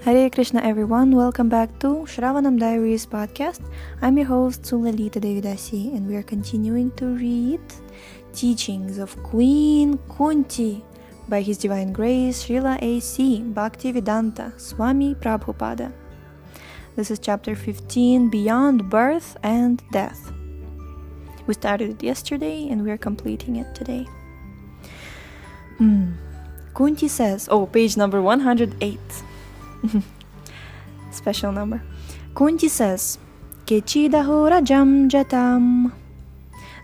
Hare Krishna everyone, welcome back to Shravanam Diaries podcast. I'm your host Sulalita Devidasi and we are continuing to read Teachings of Queen Kunti by His Divine Grace Srila A.C. Bhaktivedanta Swami Prabhupada. This is chapter 15, Beyond Birth and Death. We started it yesterday and we are completing it today. Kunti says, page number 108. Special number. Kunti says, Kechidaho Rajam Jatam.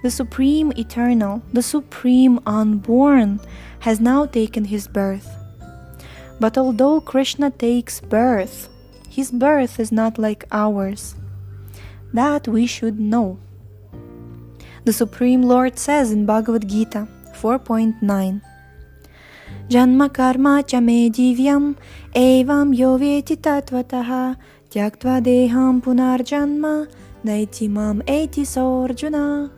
The Supreme Eternal, the Supreme Unborn, has now taken his birth. But although Krishna takes birth, his birth is not like ours. That we should know. The Supreme Lord says in Bhagavad Gita 4.9, Janma karma cha me divyam evam yoveti tatvataha tyaktva deham punarjanma naiti mam eti sorjuna.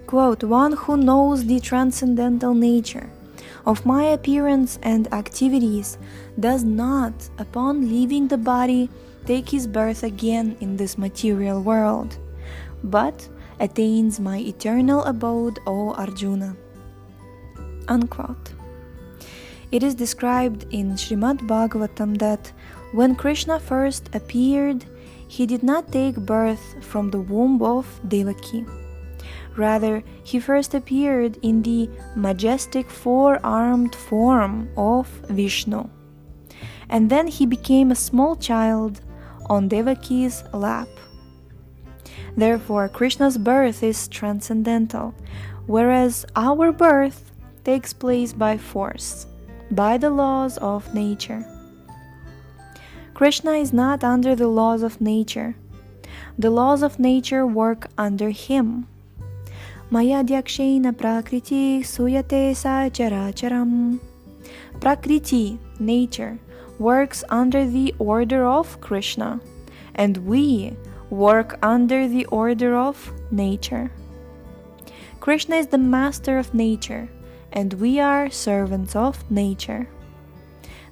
Quote, one who knows the transcendental nature of my appearance and activities does not, upon leaving the body, take his birth again in this material world, but attains my eternal abode, O Arjuna. Unquote. It is described in Srimad Bhagavatam that when Krishna first appeared, he did not take birth from the womb of Devaki. Rather, he first appeared in the majestic four-armed form of Vishnu. And then he became a small child on Devaki's lap. Therefore, Krishna's birth is transcendental, whereas our birth takes place by force, by the laws of nature. Krishna is not under the laws of nature. The laws of nature work under him. Maya dyakshena prakriti suyate sa characharam. Prakriti, nature, works under the order of Krishna, and we work under the order of nature. Krishna is the master of nature, and we are servants of nature.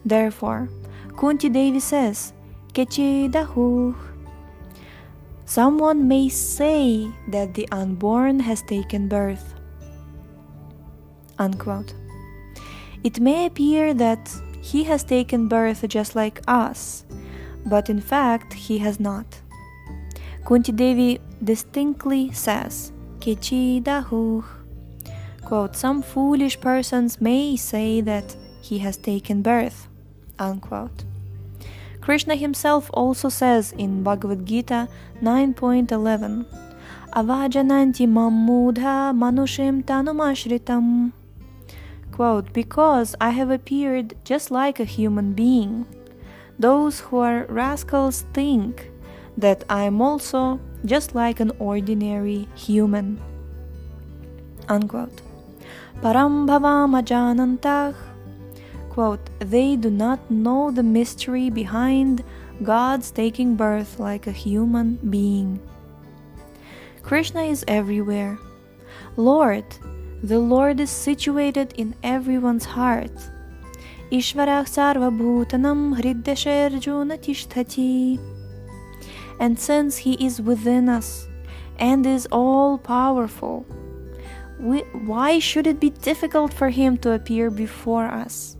Therefore, Kunti Devi says, Kechidahu. Someone may say that the unborn has taken birth. Unquote. It may appear that he has taken birth just like us, but in fact he has not. Kunti Devi distinctly says, Kechidahu. Quote, some foolish persons may say that he has taken birth. Unquote. Krishna himself also says in Bhagavad Gita 9.11, Avajananti mammudha manushim tanumashritam. Quote, because I have appeared just like a human being, those who are rascals think that I am also just like an ordinary human. Unquote. Param bhavam ajanantah. Quote, they do not know the mystery behind God's taking birth like a human being. Krishna is everywhere. Lord, the Lord is situated in everyone's heart. Ishvarah sarva bhutanam hriddasharjuna tishtati. And since he is within us and is all-powerful, why should it be difficult for him to appear before us?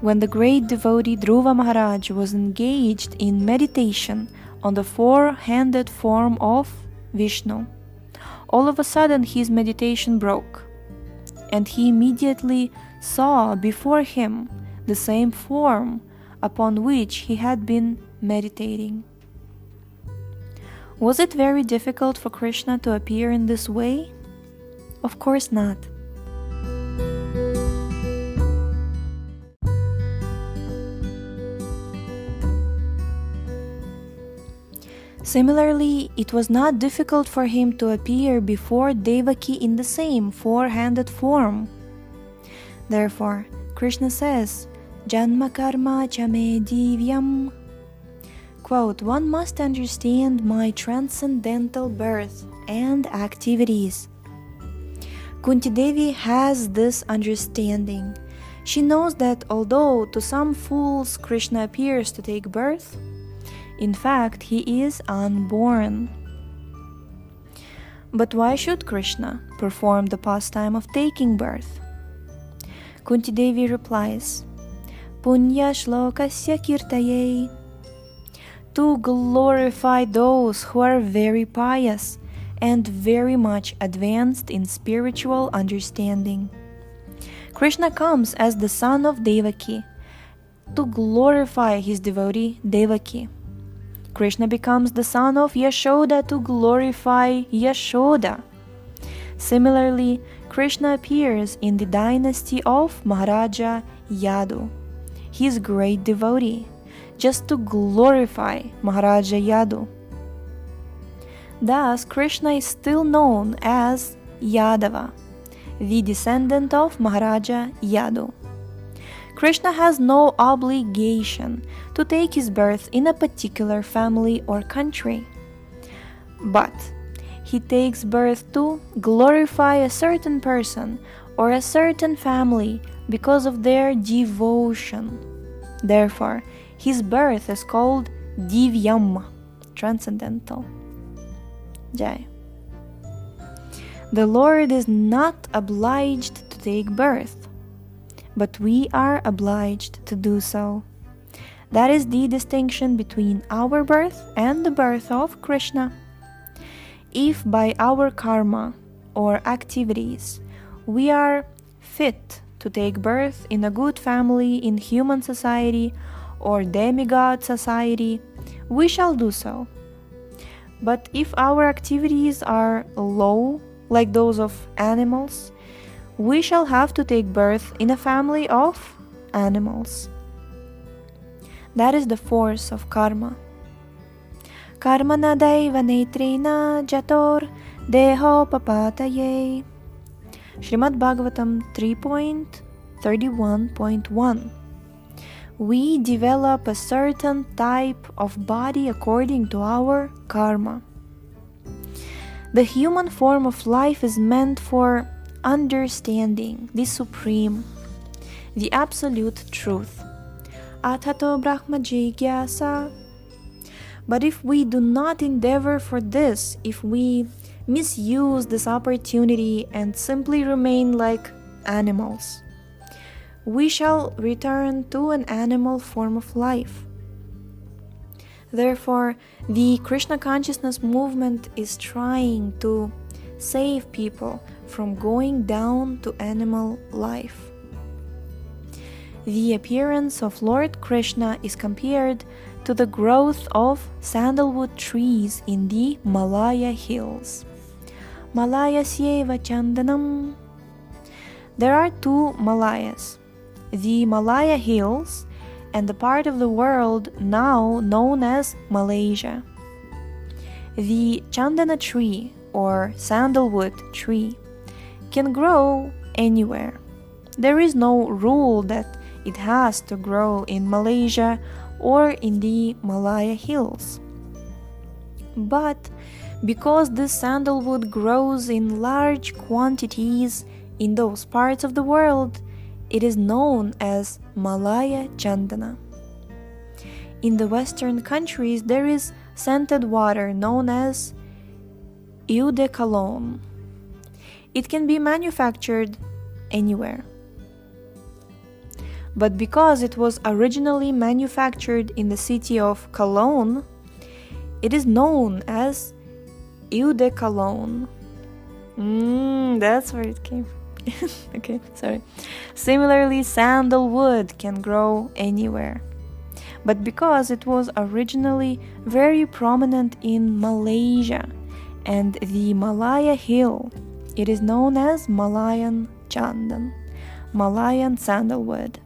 When the great devotee Dhruva Maharaj was engaged in meditation on the four-handed form of Vishnu, all of a sudden his meditation broke, and he immediately saw before him the same form upon which he had been meditating. Was it very difficult for Krishna to appear in this way? Of course not. Similarly, it was not difficult for him to appear before Devaki in the same four-handed form. Therefore, Krishna says, Janma karma cha me divyam. Quote, one must understand my transcendental birth and activities. Kunti Devi has this understanding She knows that although to some fools Krishna appears to take birth, in fact he is unborn. But why should Krishna perform the pastime of taking birth? Kunti Devi replies, Punya shlokasya kirtaye, to glorify those who are very pious and very much advanced in spiritual understanding. Krishna comes as the son of Devaki to glorify his devotee Devaki. Krishna becomes the son of Yashoda to glorify Yashoda. Similarly, Krishna appears in the dynasty of Maharaja Yadu, his great devotee, just to glorify Maharaja Yadu. Thus, Krishna is still known as Yadava, the descendant of Maharaja Yadu. Krishna has no obligation to take his birth in a particular family or country, but he takes birth to glorify a certain person or a certain family because of their devotion. Therefore, his birth is called Divyam, transcendental. Jai. The Lord is not obliged to take birth, but we are obliged to do so. That is the distinction between our birth and the birth of Krishna. If by our karma or activities we are fit to take birth in a good family in human society or demigod society, we shall do so. But if our activities are low, like those of animals, we shall have to take birth in a family of animals. That is the force of karma. Karma na daiva netrina jator deho papataye. Srimad Bhagavatam 3.31.1. We develop a certain type of body according to our karma. The human form of life is meant for understanding the supreme, the absolute truth. Atato Brahma Jigyasa. But if we do not endeavor for this, if we misuse this opportunity and simply remain like animals, we shall return to an animal form of life. Therefore, the Krishna consciousness movement is trying to save people from going down to animal life. The appearance of Lord Krishna is compared to the growth of sandalwood trees in the Malaya hills. Malayasyeva Chandanam. There are two Malayas, the Malaya hills and the part of the world now known as Malaysia. The Chandana tree or sandalwood tree can grow anywhere. There is no rule that it has to grow in Malaysia or in the Malaya hills. But because this sandalwood grows in large quantities in those parts of the world, it is known as Malaya Chandana. In the Western countries, there is scented water known as eau de cologne. It can be manufactured anywhere. But because it was originally manufactured in the city of Cologne, it is known as eau de cologne. That's where it came from. Okay, sorry. Similarly, sandalwood can grow anywhere. But because it was originally very prominent in Malaysia and the Malaya hill, it is known as Malayan Chandan, Malayan sandalwood.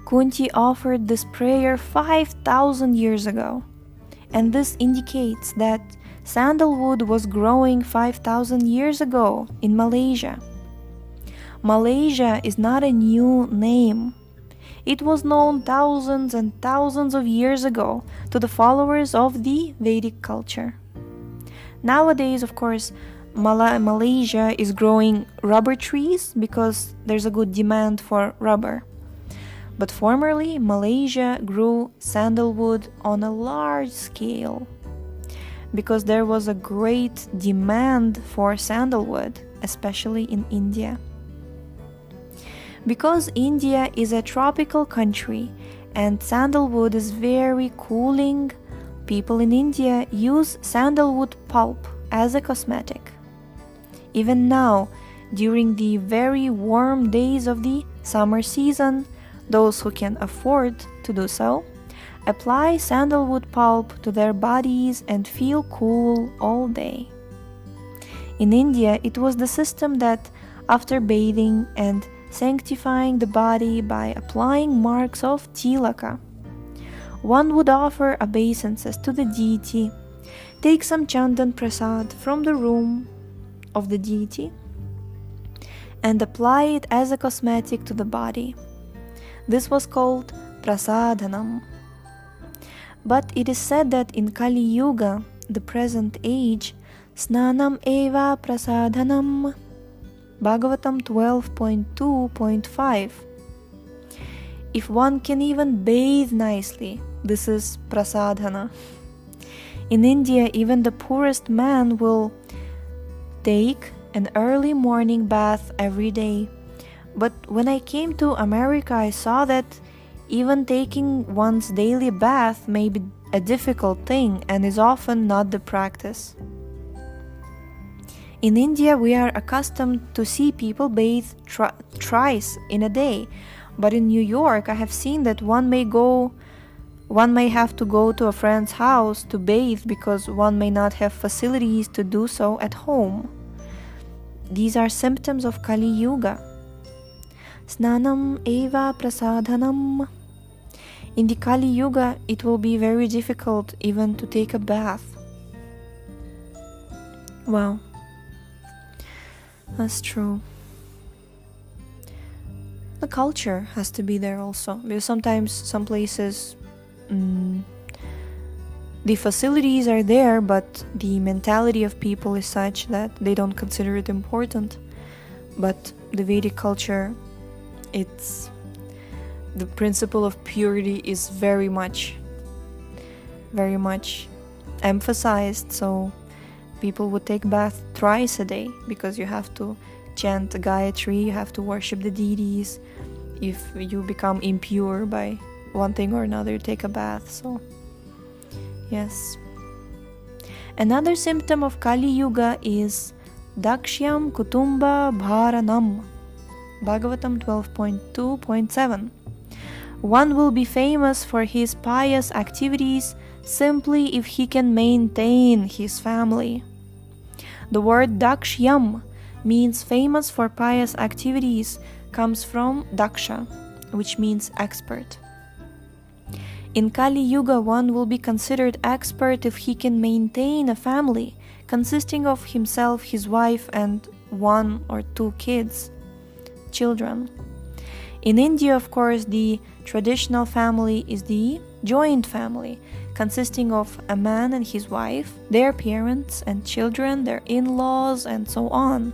Kunti offered this prayer 5,000 years ago, and this indicates that sandalwood was growing 5,000 years ago in Malaysia. Malaysia is not a new name. It was known thousands and thousands of years ago to the followers of the Vedic culture. Nowadays, of course, Malaysia is growing rubber trees because there's a good demand for rubber. But formerly, Malaysia grew sandalwood on a large scale because there was a great demand for sandalwood, especially in India. Because India is a tropical country and sandalwood is very cooling, people in India use sandalwood pulp as a cosmetic. Even now, during the very warm days of the summer season, those who can afford to do so apply sandalwood pulp to their bodies and feel cool all day. In India, it was the system that, after bathing and sanctifying the body by applying marks of tilaka, one would offer obeisances to the deity, take some chandan prasad from the room of the deity, and apply it as a cosmetic to the body. This was called prasadhanam. But it is said that in Kali Yuga, the present age, snanam eva prasadhanam, Bhagavatam 12.2.5. If one can even bathe nicely, this is prasadhana. In India, even the poorest man will take an early morning bath every day. But when I came to America, I saw that even taking one's daily bath may be a difficult thing and is often not the practice. In India, we are accustomed to see people bathe thrice in a day, but in New York, I have seen that one may have to go to a friend's house to bathe because one may not have facilities to do so at home. These are symptoms of Kali Yuga. Snanam eva prasadhanam. In the Kali Yuga, it will be very difficult even to take a bath. Wow. That's true. The culture has to be there also, because sometimes some places the facilities are there, but the mentality of people is such that they don't consider it important. But the Vedic culture, the principle of purity is very much emphasized, so people would take bath thrice a day because you have to chant Gayatri, you have to worship the deities. If you become impure by one thing or another, take a bath. So yes. Another symptom of Kali Yuga is Dakshyam Kutumba Bharanam, Bhagavatam 12.2.7. One will be famous for his pious activities simply if he can maintain his family. The word Dakshyam means famous for pious activities comes from Daksha, which means expert. In Kali Yuga, one will be considered expert if he can maintain a family consisting of himself, his wife, and 1 or 2 children. In India, of course, the traditional family is the joint family, consisting of a man and his wife, their parents and children, their in-laws, and so on.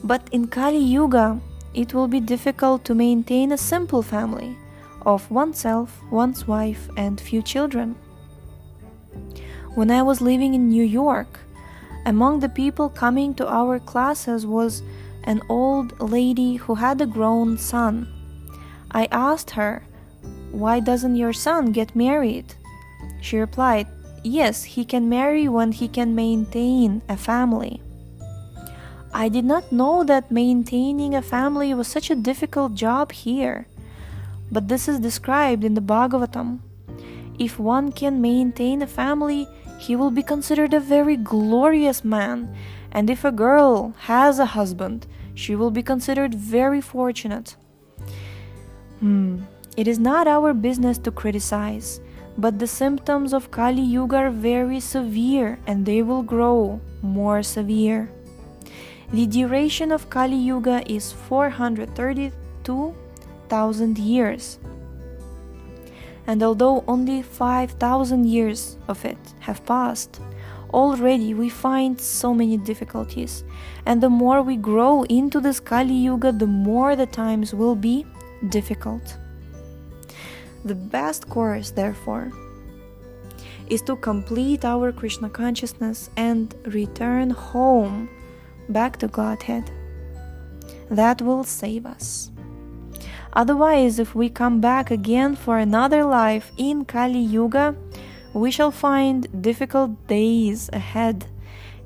But in Kali Yuga, it will be difficult to maintain a simple family of oneself, one's wife, and few children. When I was living in New York, among the people coming to our classes was an old lady who had a grown son. I asked her, "Why doesn't your son get married?" She replied, "Yes, he can marry when he can maintain a family." I did not know that maintaining a family was such a difficult job here. But this is described in the Bhagavatam. If one can maintain a family, he will be considered a very glorious man. And if a girl has a husband, she will be considered very fortunate. It is not our business to criticize, but the symptoms of Kali Yuga are very severe and they will grow more severe. The duration of Kali Yuga is 432,000 years. And although only 5,000 years of it have passed, already we find so many difficulties. And the more we grow into this Kali Yuga, the more the times will be difficult. The best course, therefore, is to complete our Krishna consciousness and return home, back to Godhead. That will save us. Otherwise, if we come back again for another life in Kali Yuga, we shall find difficult days ahead,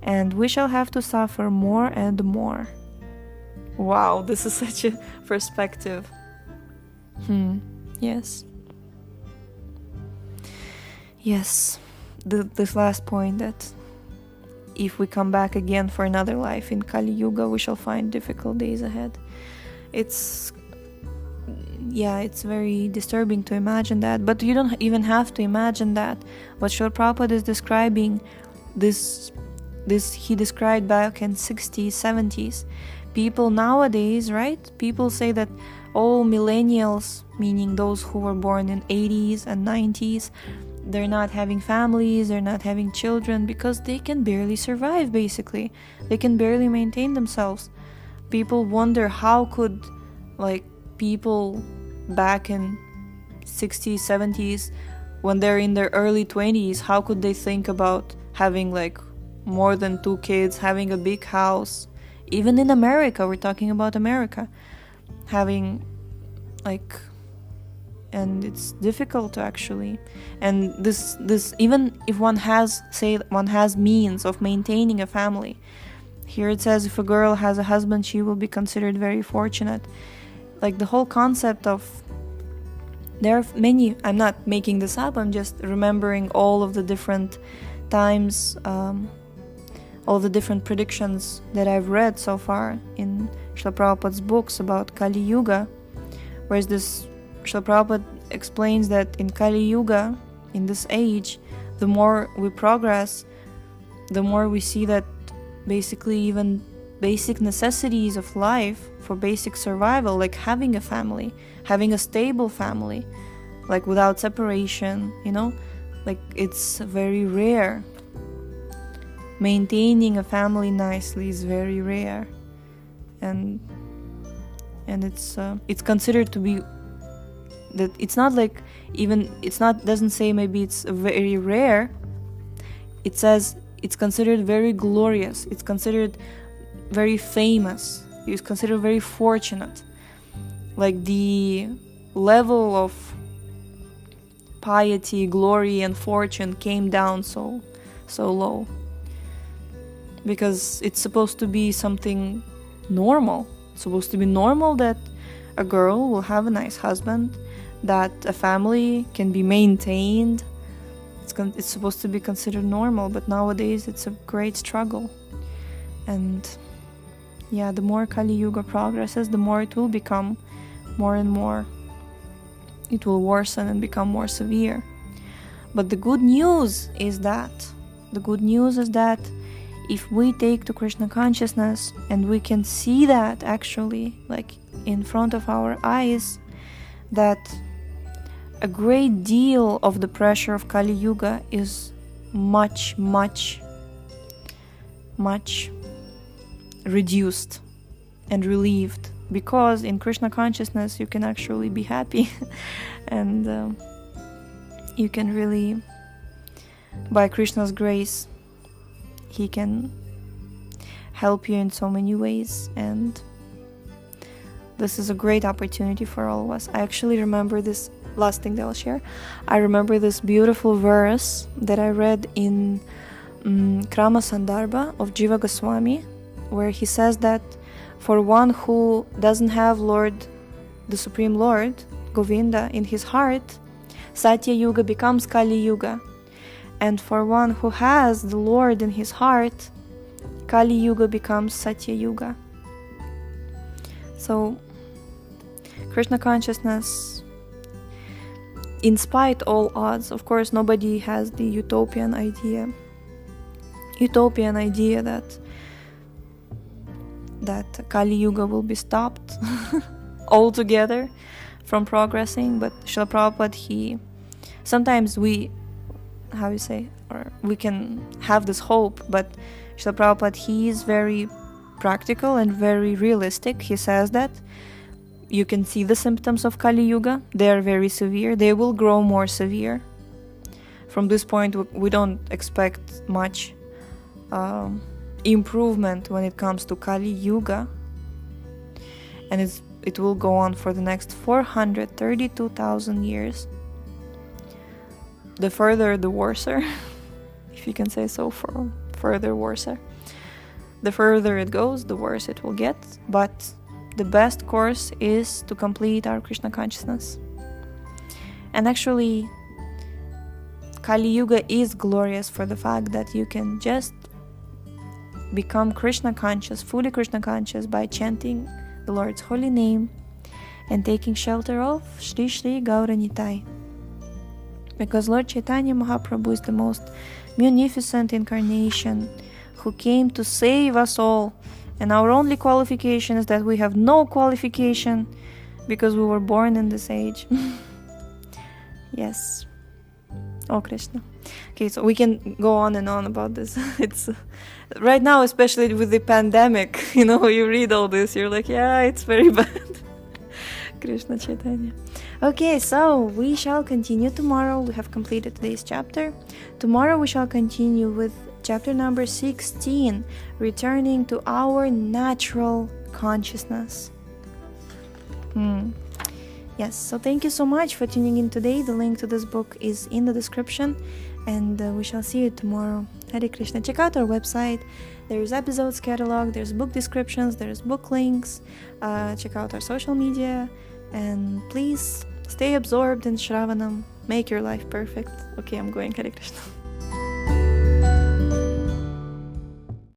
and we shall have to suffer more and more. Wow, this is such a perspective. Yes. Yes, this last point, that if we come back again for another life in Kali Yuga, we shall find difficult days ahead. It's very disturbing to imagine that, but you don't even have to imagine that. What Srila Prabhupada is describing, this he described back in 60s, 70s. People nowadays, right? People say that all millennials, meaning those who were born in 80s and 90s, they're not having families, they're not having children, because they can barely survive, basically. They can barely maintain themselves. People wonder how could, people back in 60s, 70s, when they're in their early 20s, how could they think about having, more than 2 kids, having a big house? Even in America, we're talking about America, having, and it's difficult to actually, and this even if one has means of maintaining a family. Here it says if a girl has a husband, she will be considered very fortunate. The whole concept of, there are many, I'm not making this up, I'm just remembering all of the different times, all the different predictions that I've read so far in Srila Prabhupada's books about Kali Yuga, whereas this Srila Prabhupada explains that in Kali Yuga, in this age, the more we progress, the more we see that basically even basic necessities of life for basic survival, like having a family, having a stable family, without separation, it's very rare. Maintaining a family nicely is very rare, and it's considered to be that it's not doesn't say maybe it's very rare. It says it's considered very glorious, it's considered very famous, it's considered very fortunate. The level of piety, glory, and fortune came down so low, because it's supposed to be something normal. It's supposed to be normal that a girl will have a nice husband, that a family can be maintained. It's supposed to be considered normal, but nowadays it's a great struggle. And the more Kali Yuga progresses, the more it will become more and more, it will worsen and become more severe. But the good news is that if we take to Krishna consciousness and we can see that actually, in front of our eyes, that a great deal of the pressure of Kali Yuga is much, much, much reduced and relieved, because in Krishna consciousness you can actually be happy and you can really, by Krishna's grace, he can help you in so many ways, and this is a great opportunity for all of us. I actually remember this last thing that I'll share. I remember this beautiful verse that I read in Krama Sandarbha of Jiva Goswami, where he says that for one who doesn't have the Supreme Lord, Govinda, in his heart, Satya Yuga becomes Kali Yuga. And for one who has the Lord in his heart, Kali Yuga becomes Satya Yuga. So, Krishna consciousness, in spite all odds, of course nobody has the utopian idea that Kali Yuga will be stopped altogether from progressing, but Srila Prabhupada, sometimes we how you say, or we can have this hope, but Srila Prabhupada, he is very practical and very realistic. He says that you can see the symptoms of Kali Yuga. They are very severe. They will grow more severe. From this point, we don't expect much improvement when it comes to Kali Yuga. And it will go on for the next 432,000 years. The further, the worser, if you can say so, for further worser. The further it goes, the worse it will get. But the best course is to complete our Krishna consciousness. And actually, Kali Yuga is glorious for the fact that you can just become Krishna conscious, fully Krishna conscious, by chanting the Lord's holy name and taking shelter of Shri Shri Gauranitai. Because Lord Chaitanya Mahaprabhu is the most munificent incarnation who came to save us all. And our only qualification is that we have no qualification because we were born in this age. Yes. Oh, Krishna. Okay, so we can go on and on about this. It's right now, especially with the pandemic, you read all this, you're like, yeah, it's very bad. Krishna Chaitanya. Okay, so we shall continue tomorrow. We have completed today's chapter. Tomorrow we shall continue with chapter number 16, returning to our natural consciousness. Yes, so thank you so much for tuning in today. The link to this book is in the description, and we shall see you tomorrow. Hare Krishna. Check out our website. There's episodes catalog, there's book descriptions, there's book links. Check out our social media, and please stay absorbed in Shravanam. Make your life perfect. Okay, I'm going. Hare Krishna.